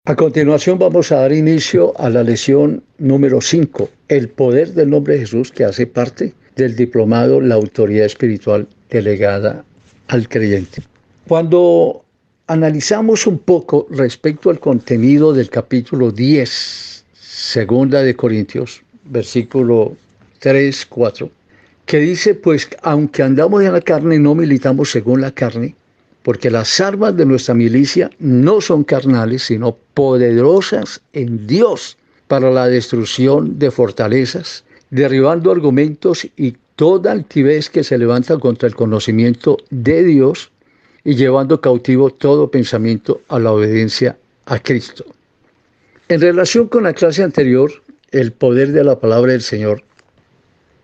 A continuación vamos a dar inicio a la lección número 5, el poder del nombre de Jesús, que hace parte del diplomado La autoridad espiritual delegada al creyente. Cuando analizamos un poco respecto al contenido del capítulo 10, segunda de Corintios, versículo 3, 4, que dice, pues aunque andamos en la carne, no militamos según la carne, porque las armas de nuestra milicia no son carnales, sino poderosas en Dios para la destrucción de fortalezas, derribando argumentos y toda altivez que se levanta contra el conocimiento de Dios y llevando cautivo todo pensamiento a la obediencia a Cristo. En relación con la clase anterior, el poder de la palabra del Señor,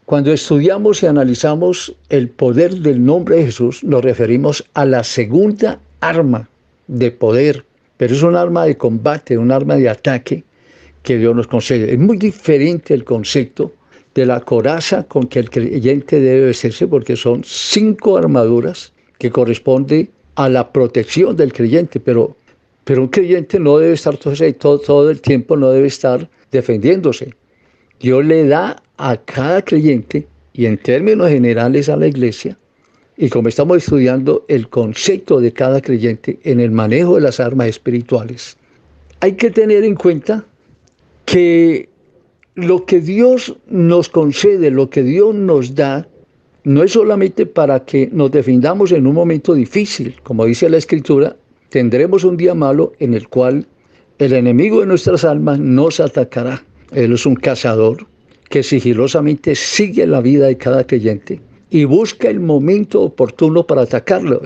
cuando estudiamos y analizamos el poder del nombre de Jesús, nos referimos a la segunda arma de poder, pero es un arma de combate, un arma de ataque que Dios nos concede. Es muy diferente el concepto de la coraza con que el creyente debe vestirse, porque son 5 armaduras que corresponden a la protección del creyente, pero un creyente no debe estar todo el tiempo, no debe estar defendiéndose. Dios le da a cada creyente, y en términos generales a la iglesia, y como estamos estudiando el concepto de cada creyente en el manejo de las armas espirituales, hay que tener en cuenta que lo que Dios nos concede, lo que Dios nos da, no es solamente para que nos defendamos en un momento difícil. Como dice la Escritura, tendremos un día malo en el cual el enemigo de nuestras almas nos atacará. Él es un cazador que sigilosamente sigue la vida de cada creyente y busca el momento oportuno para atacarlo.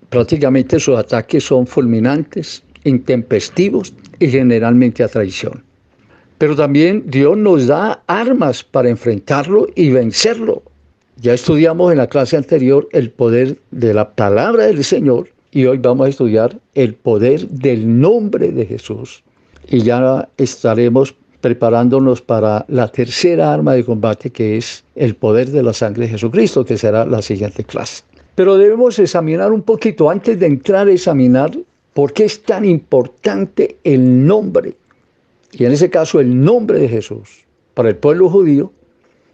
Prácticamente sus ataques son fulminantes, intempestivos y generalmente a traición. Pero también Dios nos da armas para enfrentarlo y vencerlo. Ya estudiamos en la clase anterior el poder de la palabra del Señor y hoy vamos a estudiar el poder del nombre de Jesús. Y ya estaremos preparándonos para la tercera arma de combate, que es el poder de la sangre de Jesucristo, que será la siguiente clase. Pero debemos examinar un poquito, antes de entrar a examinar por qué es tan importante el nombre, y en ese caso el nombre de Jesús, para el pueblo judío.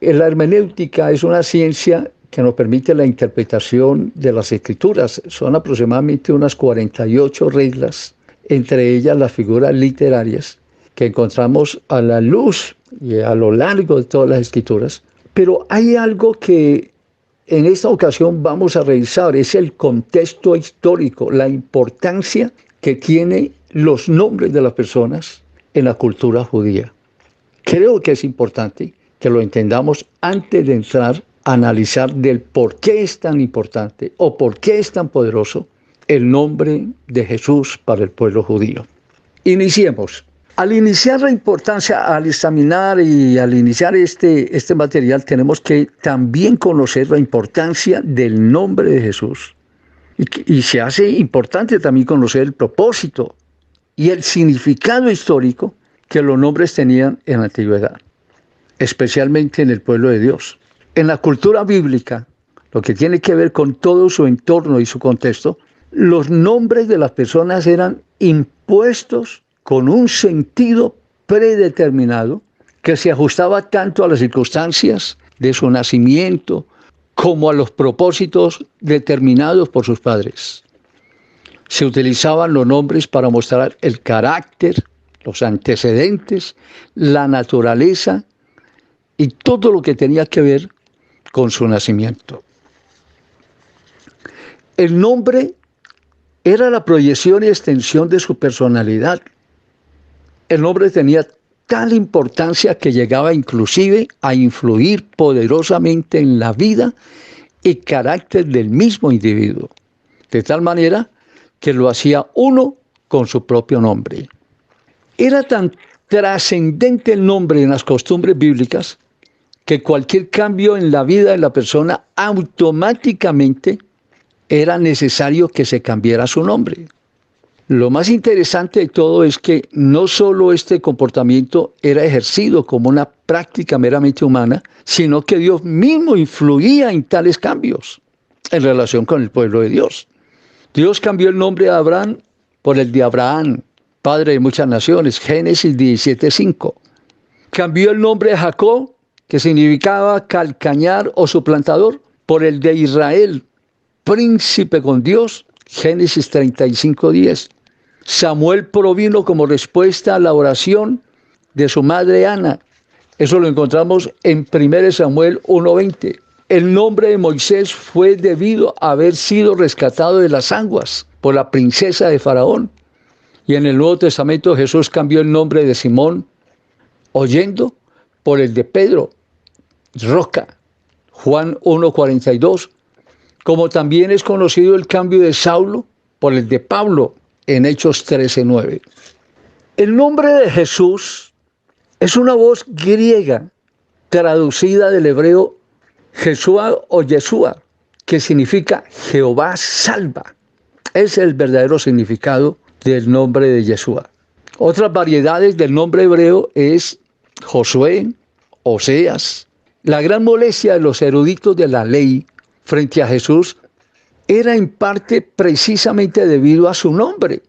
La hermenéutica es una ciencia que nos permite la interpretación de las Escrituras. Son aproximadamente unas 48 reglas, entre ellas las figuras literarias, que encontramos a la luz y a lo largo de todas las Escrituras. Pero hay algo que en esta ocasión vamos a revisar, es el contexto histórico, la importancia que tienen los nombres de las personas en la cultura judía. Creo que es importante que lo entendamos antes de entrar a analizar del por qué es tan importante o por qué es tan poderoso el nombre de Jesús para el pueblo judío. Iniciemos. Al iniciar la importancia, al examinar y al iniciar este material, tenemos que también conocer la importancia del nombre de Jesús. Y se hace importante también conocer el propósito y el significado histórico que los nombres tenían en la antigüedad, especialmente en el pueblo de Dios. En la cultura bíblica, lo que tiene que ver con todo su entorno y su contexto, los nombres de las personas eran impuestos con un sentido predeterminado que se ajustaba tanto a las circunstancias de su nacimiento como a los propósitos determinados por sus padres. Se utilizaban los nombres para mostrar el carácter, los antecedentes, la naturaleza y todo lo que tenía que ver con su nacimiento. El nombre era la proyección y extensión de su personalidad. El nombre tenía tal importancia que llegaba inclusive a influir poderosamente en la vida y carácter del mismo individuo, de tal manera que lo hacía uno con su propio nombre. Era tan trascendente el nombre en las costumbres bíblicas que cualquier cambio en la vida de la persona automáticamente era necesario que se cambiara su nombre. Lo más interesante de todo es que no solo este comportamiento era ejercido como una práctica meramente humana, sino que Dios mismo influía en tales cambios en relación con el pueblo de Dios. Dios cambió el nombre de Abraham por el de Abraham, padre de muchas naciones. Génesis 17:5. Cambió el nombre de Jacob, que significaba calcañar o suplantador, por el de Israel, príncipe con Dios. Génesis 35:10. Samuel provino como respuesta a la oración de su madre Ana. Eso lo encontramos en 1 Samuel 1:20. El nombre de Moisés fue debido a haber sido rescatado de las aguas por la princesa de Faraón. Y en el Nuevo Testamento Jesús cambió el nombre de Simón, oyendo, por el de Pedro, roca. Juan 1:42. Como también es conocido el cambio de Saulo por el de Pablo en Hechos 13:9. El nombre de Jesús es una voz griega traducida del hebreo Jesúa o Yeshua, que significa Jehová salva. Es el verdadero significado del nombre de Yeshua. Otras variedades del nombre hebreo es Josué, Oseas. La gran molestia de los eruditos de la ley frente a Jesús era en parte precisamente debido a su nombre.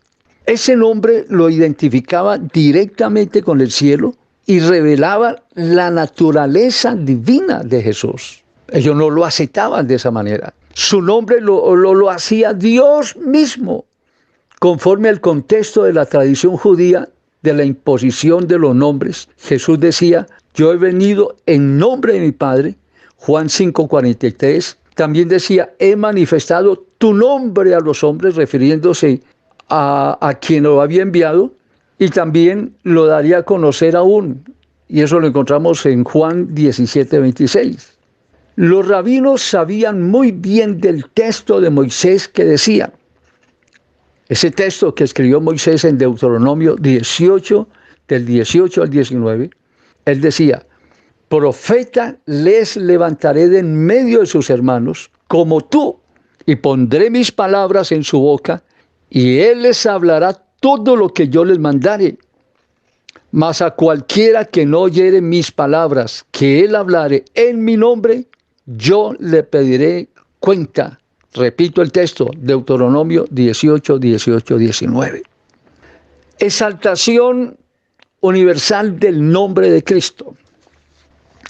Ese nombre lo identificaba directamente con el cielo y revelaba la naturaleza divina de Jesús. Ellos no lo aceptaban de esa manera. Su nombre lo hacía Dios mismo, conforme al contexto de la tradición judía de la imposición de los nombres. Jesús decía, yo he venido en nombre de mi Padre, Juan 5:43. También decía, he manifestado tu nombre a los hombres, refiriéndose a quien lo había enviado, y también lo daría a conocer aún. Y eso lo encontramos en Juan 17:26. Los rabinos sabían muy bien del texto de Moisés que decía, ese texto que escribió Moisés en Deuteronomio 18, del 18 al 19, él decía, profeta les levantaré de en medio de sus hermanos, como tú, y pondré mis palabras en su boca, y él les hablará todo lo que yo les mandare. Mas a cualquiera que no oyere mis palabras, que él hablare en mi nombre, yo le pediré cuenta. Repito el texto, Deuteronomio 18, 18, 19. Exaltación universal del nombre de Cristo.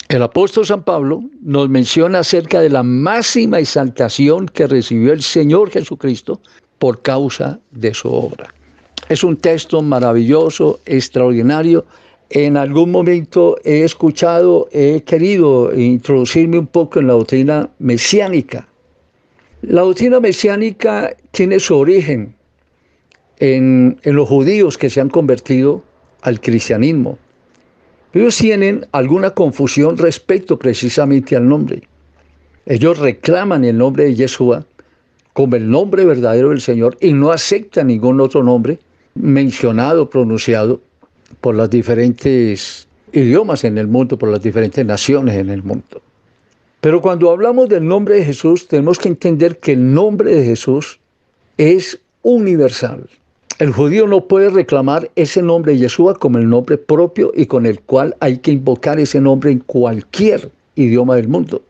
El apóstol San Pablo nos menciona acerca de la máxima exaltación que recibió el Señor Jesucristo por causa de su obra. Es un texto maravilloso, extraordinario. En algún momento he querido introducirme un poco en la doctrina mesiánica. La doctrina mesiánica tiene su origen en los judíos que se han convertido al cristianismo. Ellos tienen alguna confusión respecto precisamente al nombre. Ellos reclaman el nombre de Yeshua como el nombre verdadero del Señor y no aceptan ningún otro nombre mencionado, pronunciado por los diferentes idiomas en el mundo, por las diferentes naciones en el mundo. Pero cuando hablamos del nombre de Jesús, tenemos que entender que el nombre de Jesús es universal. El judío no puede reclamar ese nombre de Yeshua como el nombre propio y con el cual hay que invocar ese nombre en cualquier idioma del mundo.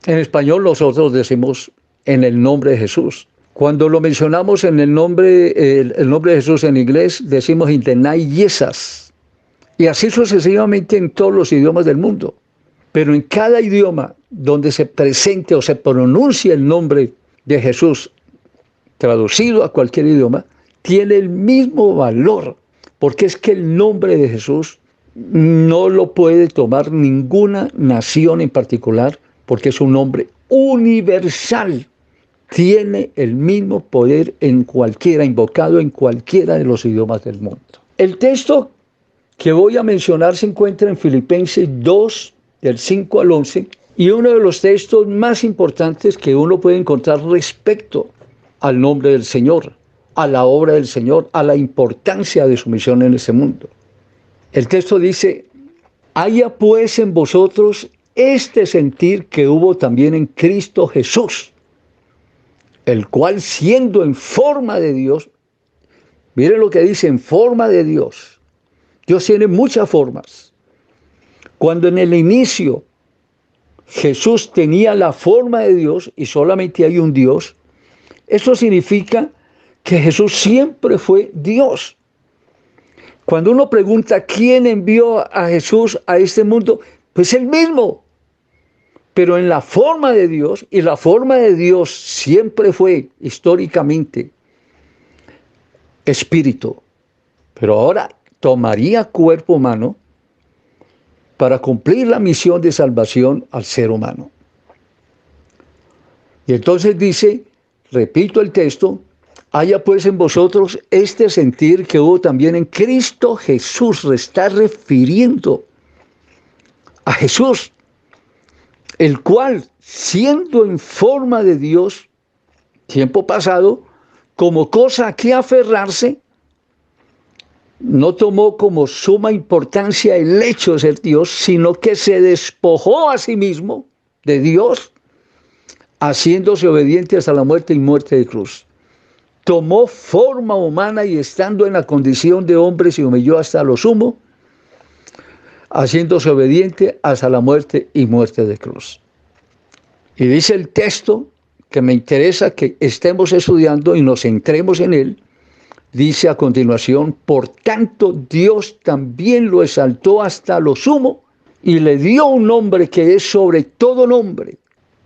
En español nosotros decimos en el nombre de Jesús. Cuando lo mencionamos en el nombre de Jesús en inglés, decimos in the name of Jesus. Y así sucesivamente en todos los idiomas del mundo. Pero en cada idioma donde se presente o se pronuncie el nombre de Jesús, traducido a cualquier idioma, tiene el mismo valor, porque es que el nombre de Jesús no lo puede tomar ninguna nación en particular, porque es un nombre universal. Tiene el mismo poder en cualquiera, invocado en cualquiera de los idiomas del mundo. El texto que voy a mencionar se encuentra en Filipenses 2, del 5 al 11, y uno de los textos más importantes que uno puede encontrar respecto al nombre del Señor, a la obra del Señor, a la importancia de su misión en este mundo. El texto dice, haya pues en vosotros este sentir que hubo también en Cristo Jesús, el cual siendo en forma de Dios, miren lo que dice, en forma de Dios. Dios tiene muchas formas. Cuando en el inicio Jesús tenía la forma de Dios y solamente hay un Dios, eso significa que Jesús siempre fue Dios. Cuando uno pregunta quién envió a Jesús a este mundo, pues Él mismo, pero en la forma de Dios, y la forma de Dios siempre fue históricamente espíritu, pero ahora tomaría cuerpo humano para cumplir la misión de salvación al ser humano. Y entonces dice, repito el texto, haya pues en vosotros este sentir que hubo también en Cristo Jesús. Se está refiriendo a Jesús, el cual, siendo en forma de Dios, tiempo pasado, como cosa a que aferrarse, no tomó como suma importancia el hecho de ser Dios, sino que se despojó a sí mismo de Dios, haciéndose obediente hasta la muerte y muerte de cruz. Tomó forma humana y estando en la condición de hombre se humilló hasta lo sumo, haciéndose obediente hasta la muerte y muerte de cruz. Y dice el texto que me interesa que estemos estudiando y nos centremos en él. Dice a continuación, por tanto Dios también lo exaltó hasta lo sumo y le dio un nombre que es sobre todo nombre,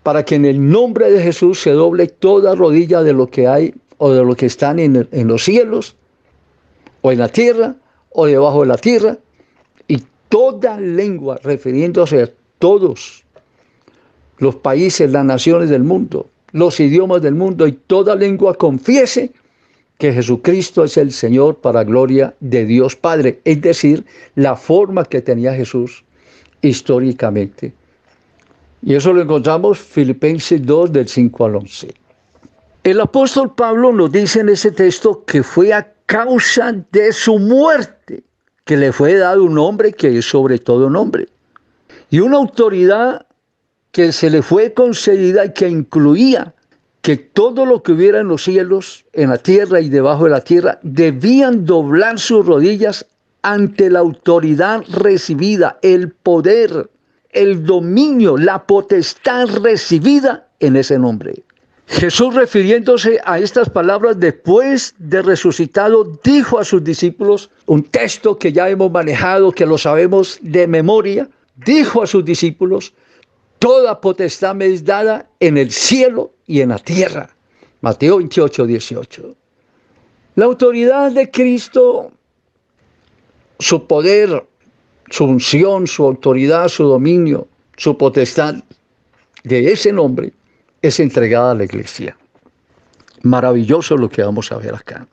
para que en el nombre de Jesús se doble toda rodilla de lo que hay o de lo que están en los cielos, o en la tierra, o debajo de la tierra, y toda lengua, refiriéndose a todos los países, las naciones del mundo, los idiomas del mundo, y toda lengua confiese que Jesucristo es el Señor para gloria de Dios Padre. Es decir, la forma que tenía Jesús históricamente. Y eso lo encontramos en Filipenses 2, del 5 al 11. El apóstol Pablo nos dice en ese texto que fue a causa de su muerte que le fue dado un nombre que es sobre todo nombre. Y una autoridad que se le fue concedida y que incluía que todo lo que hubiera en los cielos, en la tierra y debajo de la tierra, debían doblar sus rodillas ante la autoridad recibida, el poder, el dominio, la potestad recibida en ese nombre. Jesús, refiriéndose a estas palabras después de resucitado, dijo a sus discípulos, un texto que ya hemos manejado, que lo sabemos de memoria, dijo a sus discípulos, toda potestad me es dada en el cielo y en la tierra. Mateo 28, 18. La autoridad de Cristo, su poder, su unción, su autoridad, su dominio, su potestad de ese nombre es entregada a la iglesia. Maravilloso lo que vamos a ver acá.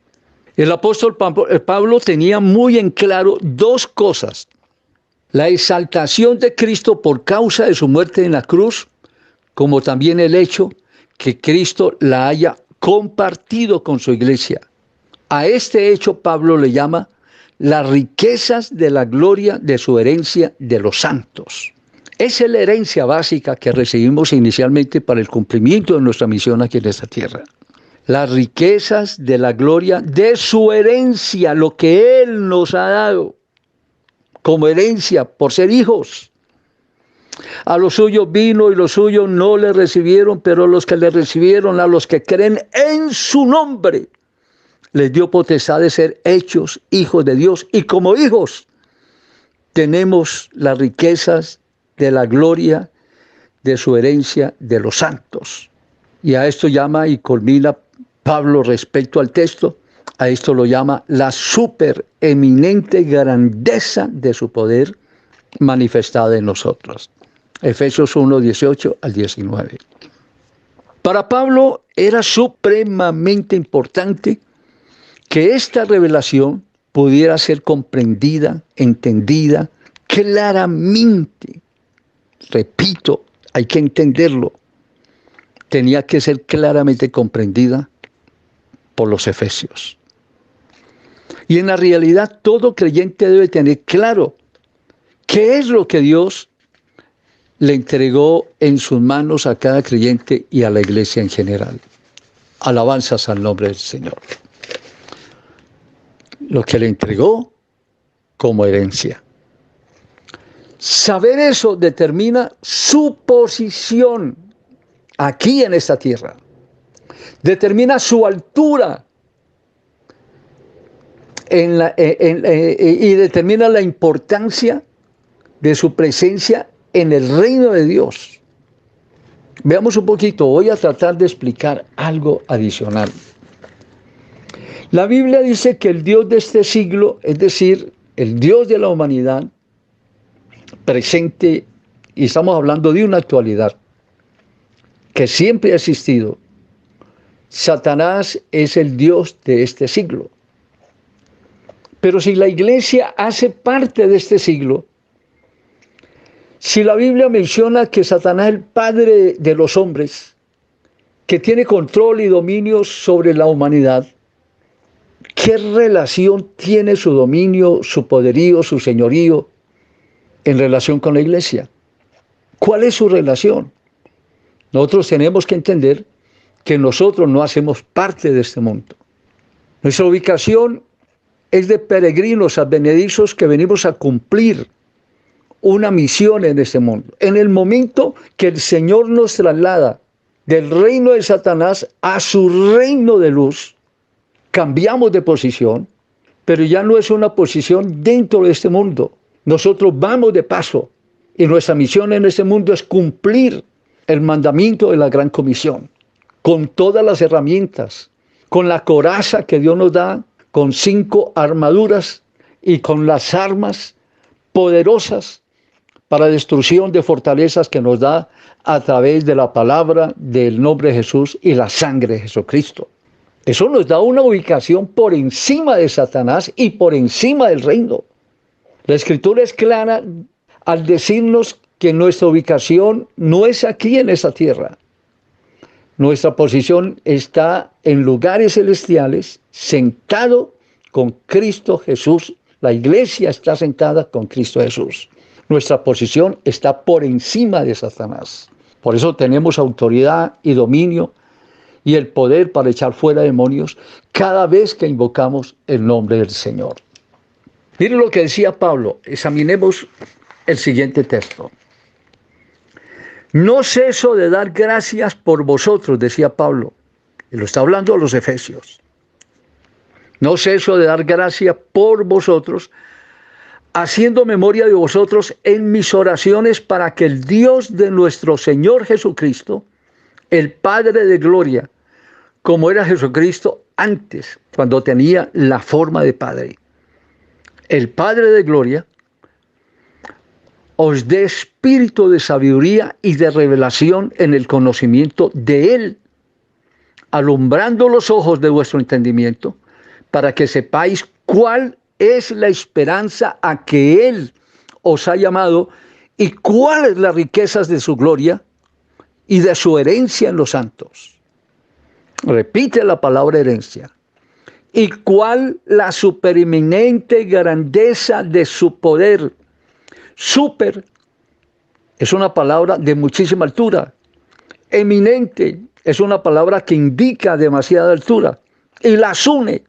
El apóstol Pablo tenía muy en claro dos cosas. La exaltación de Cristo por causa de su muerte en la cruz, como también el hecho que Cristo la haya compartido con su iglesia. A este hecho Pablo le llama las riquezas de la gloria de su herencia de los santos. Esa es la herencia básica que recibimos inicialmente para el cumplimiento de nuestra misión aquí en esta tierra. Las riquezas de la gloria de su herencia, lo que Él nos ha dado como herencia por ser hijos. A los suyos vino y los suyos no le recibieron, pero los que le recibieron, a los que creen en su nombre, les dio potestad de ser hechos hijos de Dios. Y como hijos tenemos las riquezas de la gloria de su herencia de los santos. Y a esto llama y culmina Pablo respecto al texto, a esto lo llama la supereminente grandeza de su poder manifestada en nosotros. Efesios 1, 18 al 19. Para Pablo era supremamente importante que esta revelación pudiera ser comprendida, entendida claramente. Repito, hay que entenderlo. Tenía que ser claramente comprendida por los efesios. Y en la realidad todo creyente debe tener claro qué es lo que Dios le entregó en sus manos a cada creyente y a la iglesia en general. Alabanzas al nombre del Señor. Lo que le entregó como herencia. Saber eso determina su posición aquí en esta tierra. Determina su altura y determina la importancia de su presencia en el reino de Dios. Veamos un poquito, voy a tratar de explicar algo adicional. La Biblia dice que el Dios de este siglo, es decir, el Dios de la humanidad, presente, y estamos hablando de una actualidad que siempre ha existido, Satanás es el Dios de este siglo. Pero si la iglesia hace parte de este siglo, si la Biblia menciona que Satanás es el padre de los hombres, que tiene control y dominio sobre la humanidad, ¿qué relación tiene su dominio, su poderío, su señorío en relación con la iglesia? ¿Cuál es su relación? Nosotros tenemos que entender que nosotros no hacemos parte de este mundo. Nuestra ubicación es de peregrinos advenedizos que venimos a cumplir una misión en este mundo. En el momento que el Señor nos traslada del reino de Satanás a su reino de luz, cambiamos de posición, pero ya no es una posición dentro de este mundo. Nosotros vamos de paso y nuestra misión en este mundo es cumplir el mandamiento de la gran comisión, con todas las herramientas, con la coraza que Dios nos da, con 5 armaduras y con las armas poderosas para destrucción de fortalezas que nos da a través de la palabra del nombre de Jesús y la sangre de Jesucristo. Eso nos da una ubicación por encima de Satanás y por encima del reino. La Escritura es clara al decirnos que nuestra ubicación no es aquí en esta tierra. Nuestra posición está en lugares celestiales, sentado con Cristo Jesús. La iglesia está sentada con Cristo Jesús. Nuestra posición está por encima de Satanás. Por eso tenemos autoridad y dominio y el poder para echar fuera demonios cada vez que invocamos el nombre del Señor. Miren lo que decía Pablo. Examinemos el siguiente texto. No ceso de dar gracias por vosotros, decía Pablo. Y lo está hablando a los efesios. No ceso de dar gracias por vosotros, haciendo memoria de vosotros en mis oraciones para que el Dios de nuestro Señor Jesucristo, el Padre de gloria, como era Jesucristo antes, cuando tenía la forma de Padre, el Padre de gloria, os dé espíritu de sabiduría y de revelación en el conocimiento de Él, alumbrando los ojos de vuestro entendimiento, para que sepáis cuál es la esperanza a que Él os ha llamado y cuáles las riquezas de su gloria y de su herencia en los santos. Repite la palabra herencia. Y cuál la supereminente grandeza de su poder. Super es una palabra de muchísima altura. Eminente es una palabra que indica demasiada altura. Y las une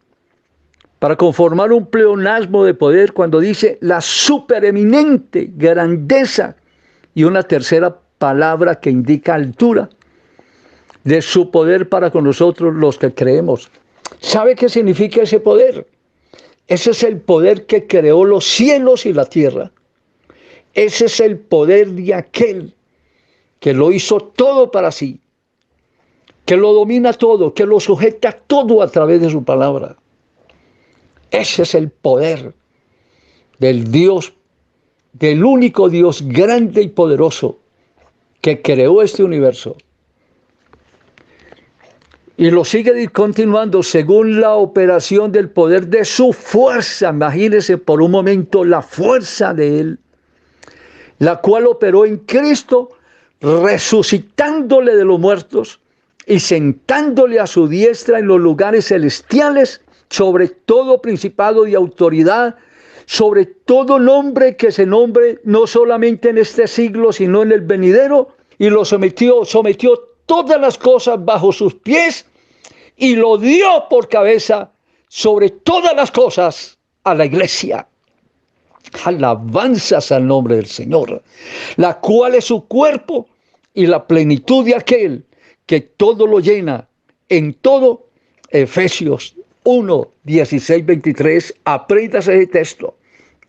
para conformar un pleonasmo de poder cuando dice la supereminente grandeza y una tercera palabra que indica altura de su poder para con nosotros los que creemos. ¿Sabe qué significa ese poder? Ese es el poder que creó los cielos y la tierra. Ese es el poder de aquel que lo hizo todo para sí, que lo domina todo, que lo sujeta todo a través de su palabra. Ese es el poder del Dios, del único Dios grande y poderoso que creó este universo. Y lo sigue continuando según la operación del poder de su fuerza. Imagínense por un momento la fuerza de Él, la cual operó en Cristo, resucitándole de los muertos y sentándole a su diestra en los lugares celestiales, sobre todo principado y autoridad, sobre todo nombre que se nombre, no solamente en este siglo, sino en el venidero, y lo sometió todas las cosas bajo sus pies y lo dio por cabeza sobre todas las cosas a la iglesia. Alabanzas al nombre del Señor, la cual es su cuerpo y la plenitud de aquel que todo lo llena en todo. Efesios 1, 16, 23, aprendas ese texto.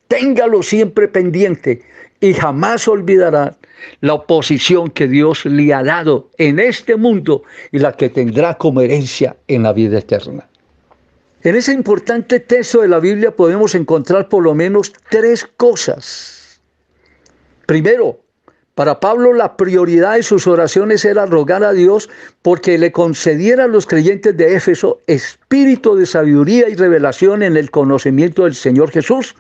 Téngalo siempre pendiente y jamás olvidará la oposición que Dios le ha dado en este mundo y la que tendrá como herencia en la vida eterna. En ese importante texto de la Biblia podemos encontrar por lo menos 3 cosas. Primero, para Pablo la prioridad de sus oraciones era rogar a Dios porque le concediera a los creyentes de Éfeso espíritu de sabiduría y revelación en el conocimiento del Señor Jesús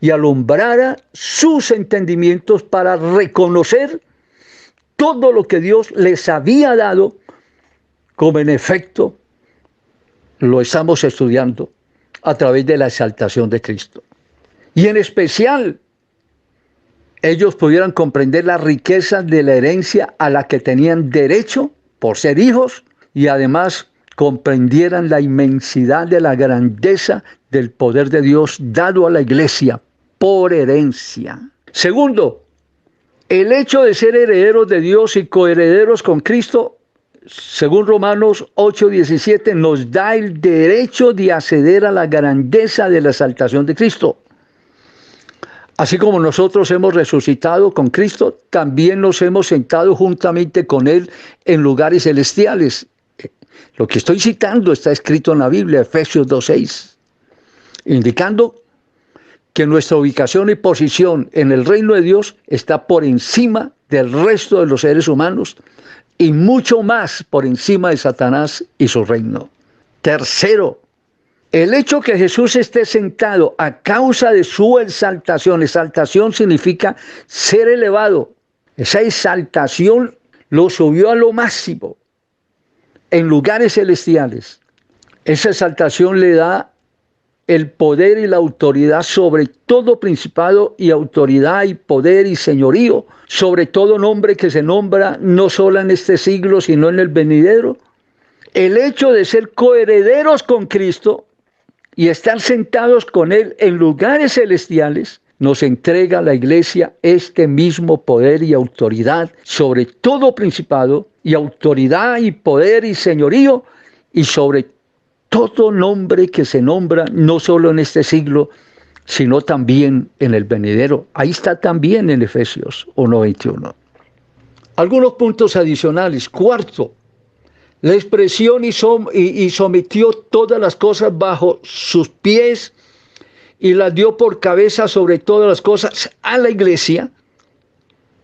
y alumbrara sus entendimientos para reconocer todo lo que Dios les había dado, como en efecto lo estamos estudiando a través de la exaltación de Cristo. Y en especial, ellos pudieran comprender las riquezas de la herencia a la que tenían derecho por ser hijos y además comprendieran la inmensidad de la grandeza del poder de Dios dado a la iglesia por herencia. Segundo, el hecho de ser herederos de Dios y coherederos con Cristo, según Romanos 8:17, nos da el derecho de acceder a la grandeza de la exaltación de Cristo. Así como nosotros hemos resucitado con Cristo, también nos hemos sentado juntamente con Él en lugares celestiales. Lo que estoy citando está escrito en la Biblia, Efesios 2:6, indicando que nuestra ubicación y posición en el reino de Dios está por encima del resto de los seres humanos y mucho más por encima de Satanás y su reino. Tercero, el hecho que Jesús esté sentado a causa de su exaltación. Exaltación significa ser elevado. Esa exaltación lo subió a lo máximo en lugares celestiales. Esa exaltación le da el poder y la autoridad sobre todo principado y autoridad y poder y señorío, sobre todo nombre que se nombra no solo en este siglo, sino en el venidero. El hecho de ser coherederos con Cristo y estar sentados con Él en lugares celestiales, nos entrega a la iglesia este mismo poder y autoridad sobre todo principado y autoridad y poder y señorío y sobre todo nombre que se nombra no solo en este siglo, sino también en el venidero. Ahí está también en Efesios 1:21. Algunos puntos adicionales. Cuarto, la expresión y sometió todas las cosas bajo sus pies y las dio por cabeza sobre todas las cosas a la iglesia,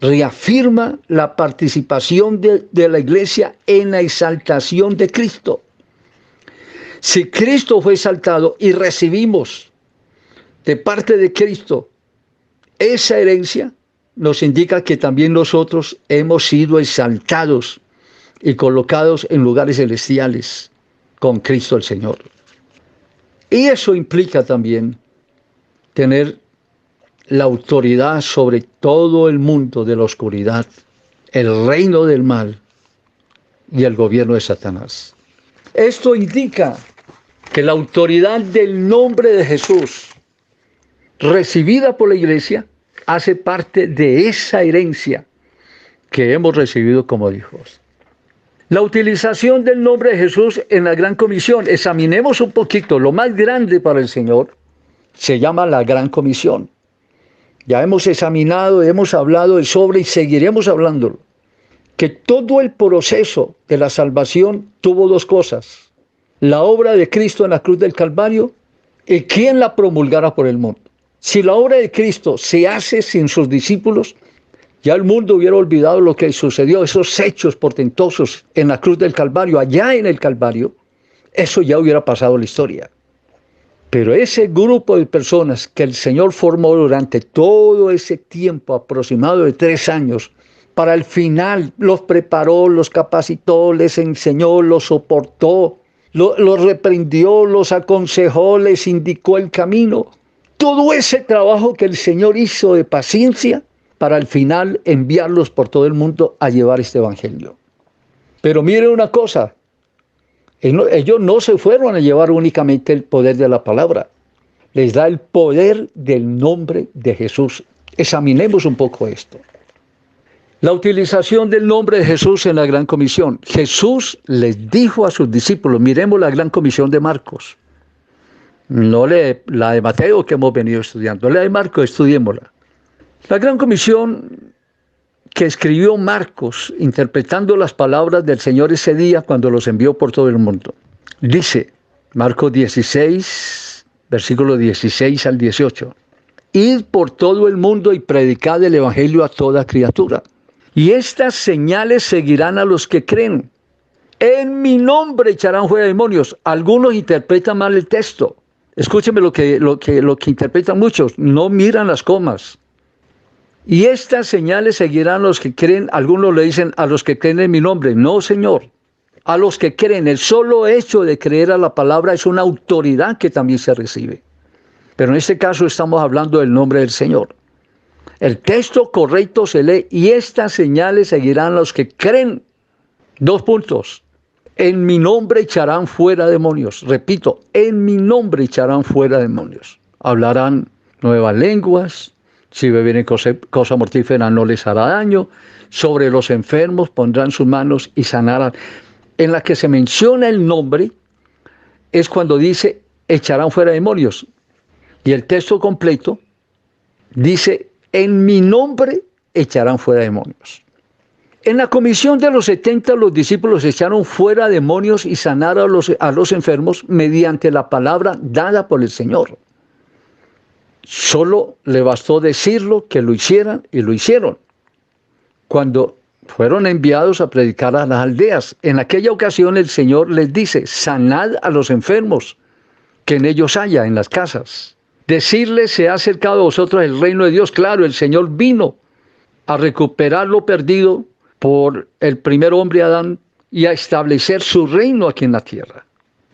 reafirma la participación de la iglesia en la exaltación de Cristo. Si Cristo fue exaltado y recibimos de parte de Cristo esa herencia, nos indica que también nosotros hemos sido exaltados y colocados en lugares celestiales con Cristo el Señor. Y eso implica también tener la autoridad sobre todo el mundo de la oscuridad, el reino del mal y el gobierno de Satanás. Esto indica que la autoridad del nombre de Jesús, recibida por la iglesia, hace parte de esa herencia que hemos recibido como hijos. La utilización del nombre de Jesús en la Gran Comisión. Examinemos un poquito. Lo más grande para el Señor se llama la Gran Comisión. Ya hemos examinado, hemos hablado sobre y seguiremos hablándolo. Que todo el proceso de la salvación tuvo 2 cosas. La obra de Cristo en la cruz del Calvario y quién la promulgara por el mundo. Si la obra de Cristo se hace sin sus discípulos, ya el mundo hubiera olvidado lo que sucedió, esos hechos portentosos en la cruz del Calvario, allá en el Calvario, eso ya hubiera pasado la historia. Pero ese grupo de personas que el Señor formó durante todo ese tiempo aproximado de 3 años, para el final los preparó, los capacitó, les enseñó, los soportó, los reprendió, los aconsejó, les indicó el camino. Todo ese trabajo que el Señor hizo de paciencia para al final enviarlos por todo el mundo a llevar este evangelio. Pero mire una cosa, ellos no se fueron a llevar únicamente el poder de la palabra, les da el poder del nombre de Jesús. Examinemos un poco esto. La utilización del nombre de Jesús en la Gran Comisión. Jesús les dijo a sus discípulos, miremos la Gran Comisión de Marcos, No la de Mateo que hemos venido estudiando, la de Marcos, estudiémosla. La gran comisión que escribió Marcos, interpretando las palabras del Señor ese día cuando los envió por todo el mundo. Dice, Marcos 16, versículo 16 al 18. Id por todo el mundo y predicad el evangelio a toda criatura. Y estas señales seguirán a los que creen. En mi nombre echarán fuera demonios. Algunos interpretan mal el texto. Escúcheme lo que interpretan muchos. No miran las comas. Y estas señales seguirán a los que creen. Algunos le dicen a los que creen en mi nombre. No, Señor. A los que creen. El solo hecho de creer a la palabra es una autoridad que también se recibe. Pero en este caso estamos hablando del nombre del Señor. El texto correcto se lee. Y estas señales seguirán a los que creen. 2 puntos. En mi nombre echarán fuera demonios. Repito, en mi nombre echarán fuera demonios. Hablarán nuevas lenguas. Si bebieren cosa mortífera no les hará daño. Sobre los enfermos pondrán sus manos y sanarán. En la que se menciona el nombre es cuando dice echarán fuera demonios. Y el texto completo dice en mi nombre echarán fuera demonios. En la comisión de los 70 los discípulos echaron fuera demonios y sanaron a los enfermos mediante la palabra dada por el Señor. Solo le bastó decirlo, que lo hicieran, y lo hicieron. Cuando fueron enviados a predicar a las aldeas, en aquella ocasión el Señor les dice, sanad a los enfermos que en ellos haya, en las casas. Decirles, se ha acercado a vosotros el reino de Dios. Claro, el Señor vino a recuperar lo perdido por el primer hombre Adán y a establecer su reino aquí en la tierra.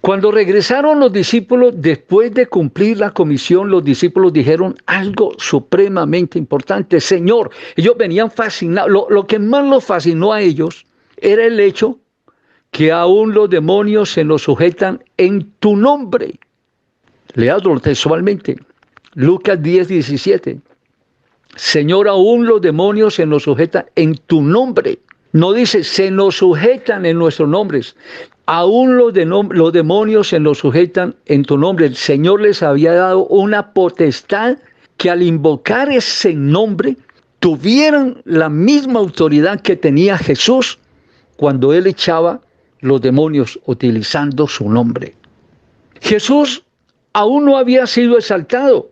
Cuando regresaron los discípulos, después de cumplir la comisión, los discípulos dijeron algo supremamente importante. Señor, ellos venían fascinados. Lo que más los fascinó a ellos era el hecho que aún los demonios se nos sujetan en tu nombre. Leadlo textualmente. Lucas 10, 17. Señor, aún los demonios se nos sujetan en tu nombre. No dice, se nos sujetan en nuestros nombres. Aún los demonios se nos sujetan en tu nombre. El Señor les había dado una potestad que al invocar ese nombre tuvieran la misma autoridad que tenía Jesús cuando Él echaba los demonios utilizando su nombre. Jesús aún no había sido exaltado,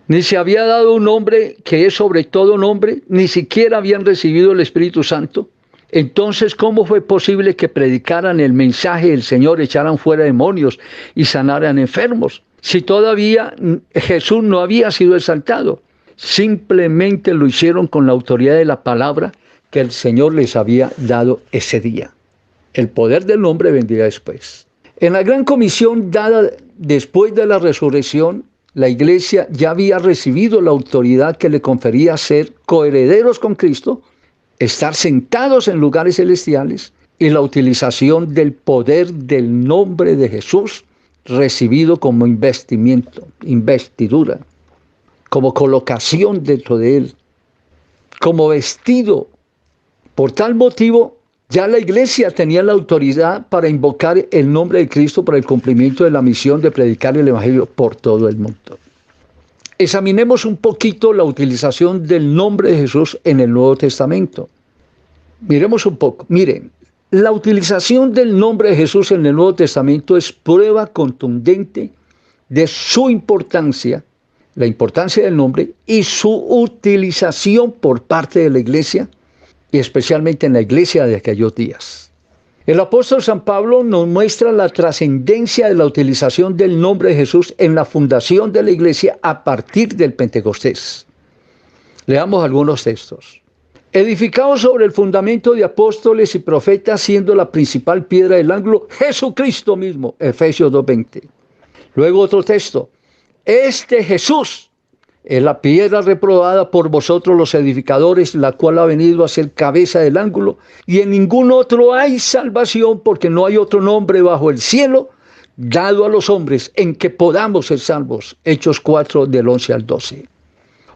ni se había dado un nombre que es sobre todo nombre, ni siquiera habían recibido el Espíritu Santo. Entonces, ¿cómo fue posible que predicaran el mensaje del Señor, echaran fuera demonios y sanaran enfermos? Si todavía Jesús no había sido exaltado, simplemente lo hicieron con la autoridad de la palabra que el Señor les había dado ese día. El poder del nombre vendría después. En la gran comisión dada después de la resurrección, la iglesia ya había recibido la autoridad que le confería ser coherederos con Cristo, estar sentados en lugares celestiales y la utilización del poder del nombre de Jesús recibido como investidura, como colocación dentro de él, como vestido. Por tal motivo, ya la iglesia tenía la autoridad para invocar el nombre de Cristo para el cumplimiento de la misión de predicar el evangelio por todo el mundo. Examinemos un poquito la utilización del nombre de Jesús en el Nuevo Testamento. Miremos un poco. Miren, la utilización del nombre de Jesús en el Nuevo Testamento es prueba contundente de su importancia, la importancia del nombre y su utilización por parte de la iglesia, y especialmente en la iglesia de aquellos días. El apóstol San Pablo nos muestra la trascendencia de la utilización del nombre de Jesús en la fundación de la iglesia a partir del Pentecostés. Leamos algunos textos. Edificado sobre el fundamento de apóstoles y profetas, siendo la principal piedra del ángulo Jesucristo mismo, Efesios 2:20. Luego otro texto. Este Jesús es la piedra reprobada por vosotros los edificadores, la cual ha venido a ser cabeza del ángulo, y en ningún otro hay salvación, porque no hay otro nombre bajo el cielo dado a los hombres en que podamos ser salvos. Hechos 4, del 11 al 12.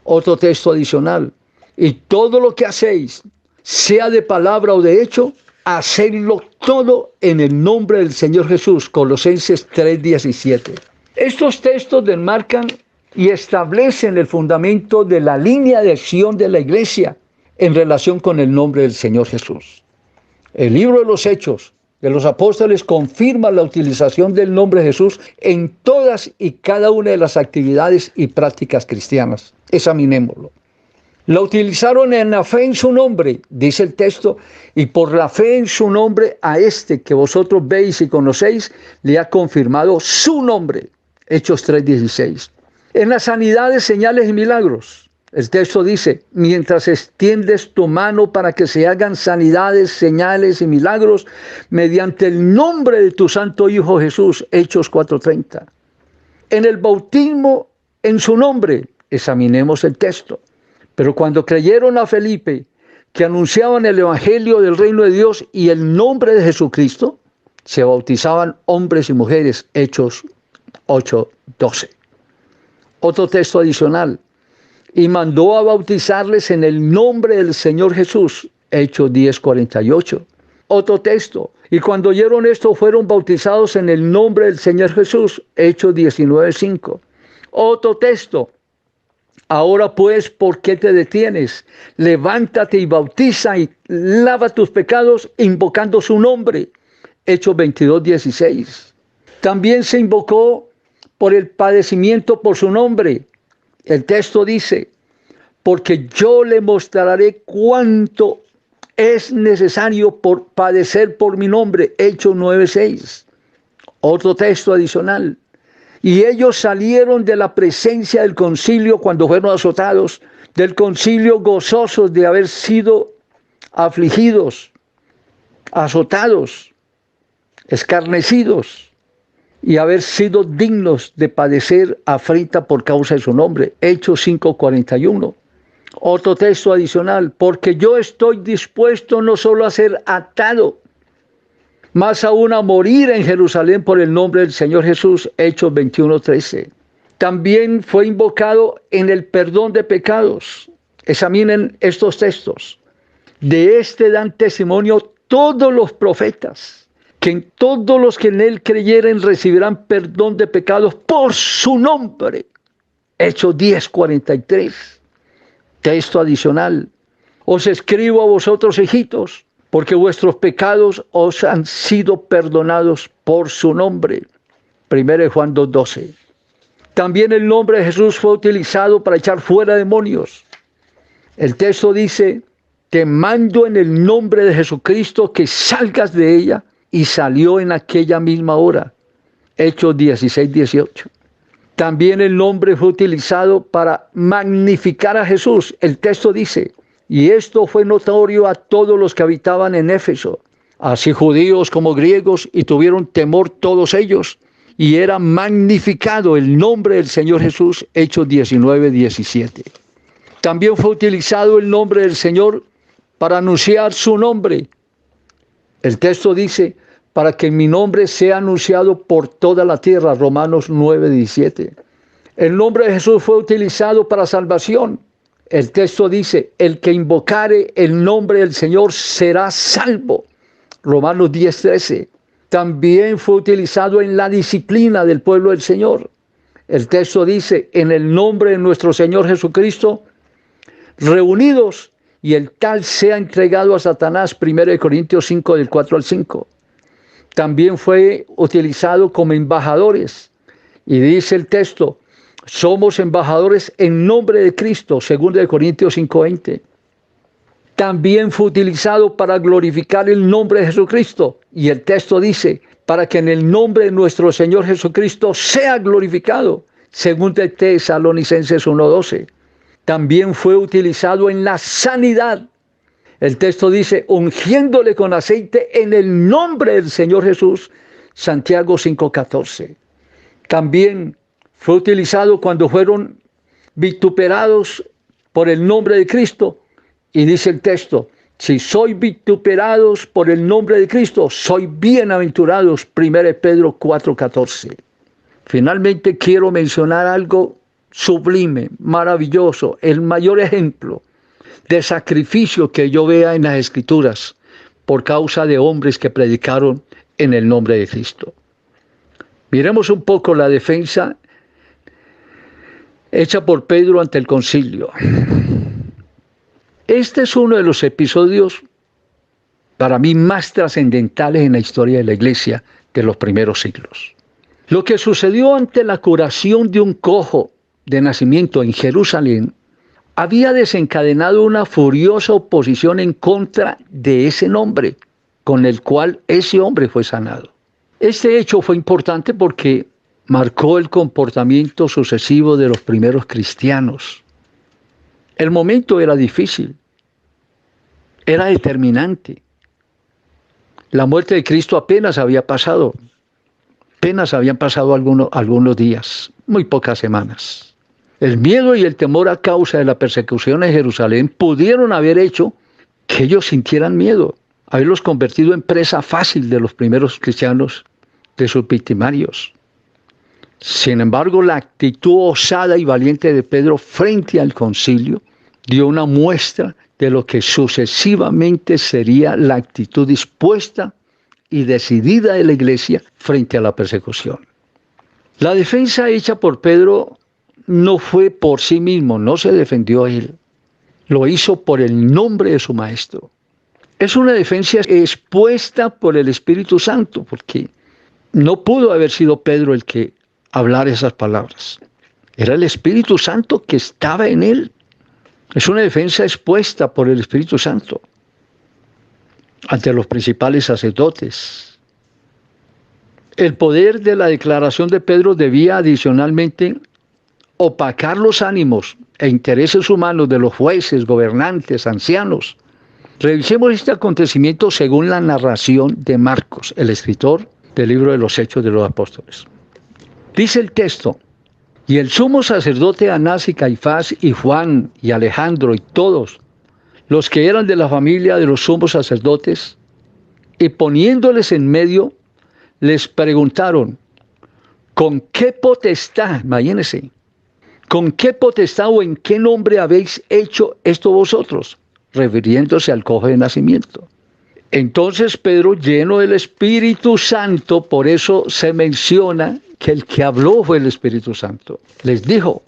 Otro texto adicional. Y todo lo que hacéis, sea de palabra o de hecho, hacedlo todo en el nombre del Señor Jesús. Colosenses 3:17. Estos textos demarcan y establecen el fundamento de la línea de acción de la Iglesia en relación con el nombre del Señor Jesús. El libro de los Hechos de los Apóstoles confirma la utilización del nombre de Jesús en todas y cada una de las actividades y prácticas cristianas. Examinémoslo. La utilizaron en la fe en su nombre, dice el texto, y por la fe en su nombre a este que vosotros veis y conocéis, le ha confirmado su nombre. Hechos 3:16. En las sanidades, señales y milagros, el texto dice, mientras extiendes tu mano para que se hagan sanidades, señales y milagros, mediante el nombre de tu santo Hijo Jesús. Hechos 4:30. En el bautismo en su nombre, examinemos el texto. Pero cuando creyeron a Felipe, que anunciaban el evangelio del reino de Dios y el nombre de Jesucristo, se bautizaban hombres y mujeres. Hechos 8:12. Otro texto adicional. Y mandó a bautizarles en el nombre del Señor Jesús. Hechos 10:48. Otro texto. Y cuando oyeron esto, fueron bautizados en el nombre del Señor Jesús. Hechos 19:5. Otro texto. Ahora pues, ¿por qué te detienes? Levántate y bautiza y lava tus pecados invocando su nombre. Hechos 22:16. También se invocó por el padecimiento por su nombre. El texto dice, porque yo le mostraré cuánto es necesario por padecer por mi nombre. Hechos 9:6. Otro texto adicional. Y ellos salieron de la presencia del concilio cuando fueron azotados, del concilio gozosos de haber sido afligidos, azotados, escarnecidos y haber sido dignos de padecer afrenta por causa de su nombre. Hechos 5:41. Otro texto adicional, porque yo estoy dispuesto no solo a ser atado, más aún a morir en Jerusalén por el nombre del Señor Jesús. Hechos 21:13. También fue invocado en el perdón de pecados. Examinen estos textos. De este dan testimonio todos los profetas, que en todos los que en él creyeren recibirán perdón de pecados por su nombre. Hechos 10:43. Texto adicional. Os escribo a vosotros, hijitos, porque vuestros pecados os han sido perdonados por su nombre. 1 Juan 2:12. También el nombre de Jesús fue utilizado para echar fuera demonios. El texto dice, te mando en el nombre de Jesucristo que salgas de ella, y salió en aquella misma hora. Hechos 16:18. También el nombre fue utilizado para magnificar a Jesús. El texto dice, y esto fue notorio a todos los que habitaban en Éfeso, así judíos como griegos, y tuvieron temor todos ellos, y era magnificado el nombre del Señor Jesús. Hechos 19:17. También fue utilizado el nombre del Señor para anunciar su nombre. El texto dice, para que mi nombre sea anunciado por toda la tierra. Romanos 9:17. El nombre de Jesús fue utilizado para salvación. El texto dice, el que invocare el nombre del Señor será salvo. Romanos 10:13. También fue utilizado en la disciplina del pueblo del Señor. El texto dice, en el nombre de nuestro Señor Jesucristo, reunidos, y el tal sea entregado a Satanás. 1 Corintios 5, del 4 al 5. También fue utilizado como embajadores. Y dice el texto, somos embajadores en nombre de Cristo. 2 Corintios 5:20. También fue utilizado para glorificar el nombre de Jesucristo. Y el texto dice, para que en el nombre de nuestro Señor Jesucristo sea glorificado. 2 Tesalonicenses 1:12. También fue utilizado en la sanidad. El texto dice, ungiéndole con aceite en el nombre del Señor Jesús. Santiago 5:14. También fue utilizado cuando fueron vituperados por el nombre de Cristo. Y dice el texto, si sois vituperados por el nombre de Cristo, sois bienaventurados. 1 Pedro 4:14. Finalmente quiero mencionar algo sublime, maravilloso, el mayor ejemplo de sacrificio que yo vea en las Escrituras por causa de hombres que predicaron en el nombre de Cristo. Miremos un poco la defensa hecha por Pedro ante el concilio. Este es uno de los episodios para mí más trascendentales en la historia de la Iglesia de los primeros siglos. Lo que sucedió ante la curación de un cojo de nacimiento en Jerusalén había desencadenado una furiosa oposición en contra de ese nombre con el cual ese hombre fue sanado. Este hecho fue importante porque marcó el comportamiento sucesivo de los primeros cristianos. El momento era difícil, era determinante. La muerte de Cristo apenas había pasado, habían pasado algunos días, muy pocas semanas. El miedo y el temor a causa de la persecución en Jerusalén pudieron haber hecho que ellos sintieran miedo, haberlos convertido en presa fácil de los primeros cristianos, de sus victimarios. Sin embargo, la actitud osada y valiente de Pedro frente al concilio dio una muestra de lo que sucesivamente sería la actitud dispuesta y decidida de la Iglesia frente a la persecución. La defensa hecha por Pedro no fue por sí mismo, no se defendió él, lo hizo por el nombre de su maestro. Es una defensa expuesta por el Espíritu Santo, porque no pudo haber sido Pedro el que hablara esas palabras. Era el Espíritu Santo que estaba en él. Es una defensa expuesta por el Espíritu Santo ante los principales sacerdotes. El poder de la declaración de Pedro debía adicionalmente opacar los ánimos e intereses humanos de los jueces, gobernantes, ancianos. Revisemos este acontecimiento según la narración de Marcos, el escritor del libro de los Hechos de los Apóstoles. Dice el texto: y el sumo sacerdote Anás y Caifás y Juan y Alejandro y todos los que eran de la familia de los sumos sacerdotes, y poniéndoles en medio, les preguntaron: ¿con qué potestad, imagínense, con qué potestad o en qué nombre habéis hecho esto vosotros? Refiriéndose al cojo de nacimiento. Entonces Pedro, lleno del Espíritu Santo, por eso se menciona que el que habló fue el Espíritu Santo, les dijo: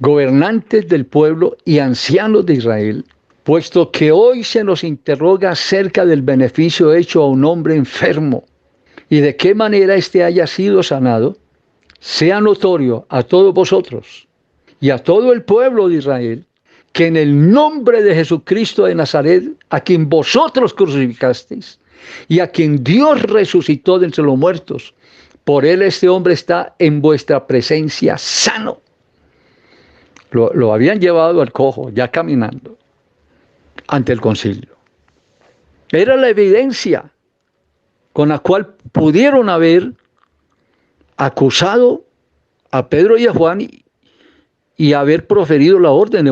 gobernantes del pueblo y ancianos de Israel, puesto que hoy se nos interroga acerca del beneficio hecho a un hombre enfermo y de qué manera éste haya sido sanado, sea notorio a todos vosotros y a todo el pueblo de Israel que en el nombre de Jesucristo de Nazaret, a quien vosotros crucificasteis y a quien Dios resucitó de entre los muertos, por él este hombre está en vuestra presencia sano. Lo habían llevado al cojo, ya caminando, ante el concilio. Era la evidencia con la cual pudieron haber acusado a Pedro y a Juan y haber proferido la orden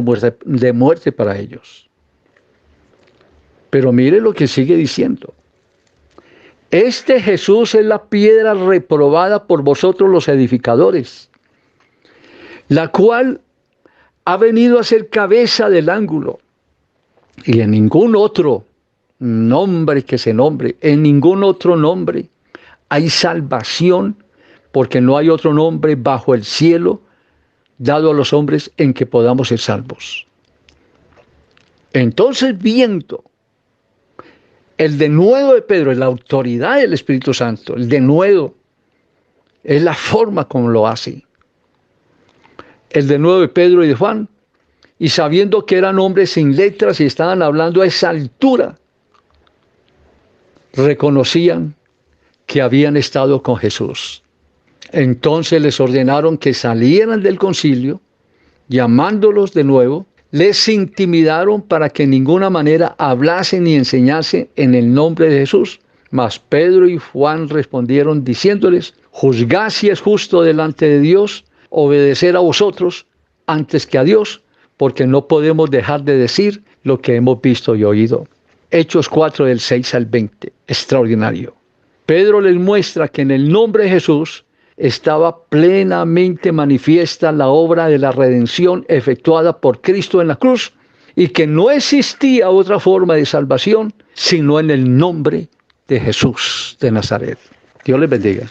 de muerte para ellos. Pero mire lo que sigue diciendo: este Jesús es la piedra reprobada por vosotros los edificadores, la cual ha venido a ser cabeza del ángulo, y en ningún otro nombre que se nombre, en ningún otro nombre hay salvación, porque no hay otro nombre bajo el cielo dado a los hombres en que podamos ser salvos. Entonces, viendo el denuedo de Pedro, la autoridad del Espíritu Santo, el denuedo es la forma como lo hace. El denuedo de Pedro y de Juan, y sabiendo que eran hombres sin letras y estaban hablando a esa altura, reconocían que habían estado con Jesús. Entonces les ordenaron que salieran del concilio, llamándolos de nuevo, les intimidaron para que en ninguna manera hablasen ni enseñasen en el nombre de Jesús. Mas Pedro y Juan respondieron diciéndoles: juzgad si es justo delante de Dios obedecer a vosotros antes que a Dios, porque no podemos dejar de decir lo que hemos visto y oído. Hechos 4 del 6 al 20, extraordinario. Pedro les muestra que en el nombre de Jesús estaba plenamente manifiesta la obra de la redención efectuada por Cristo en la cruz, y que no existía otra forma de salvación sino en el nombre de Jesús de Nazaret. Dios les bendiga.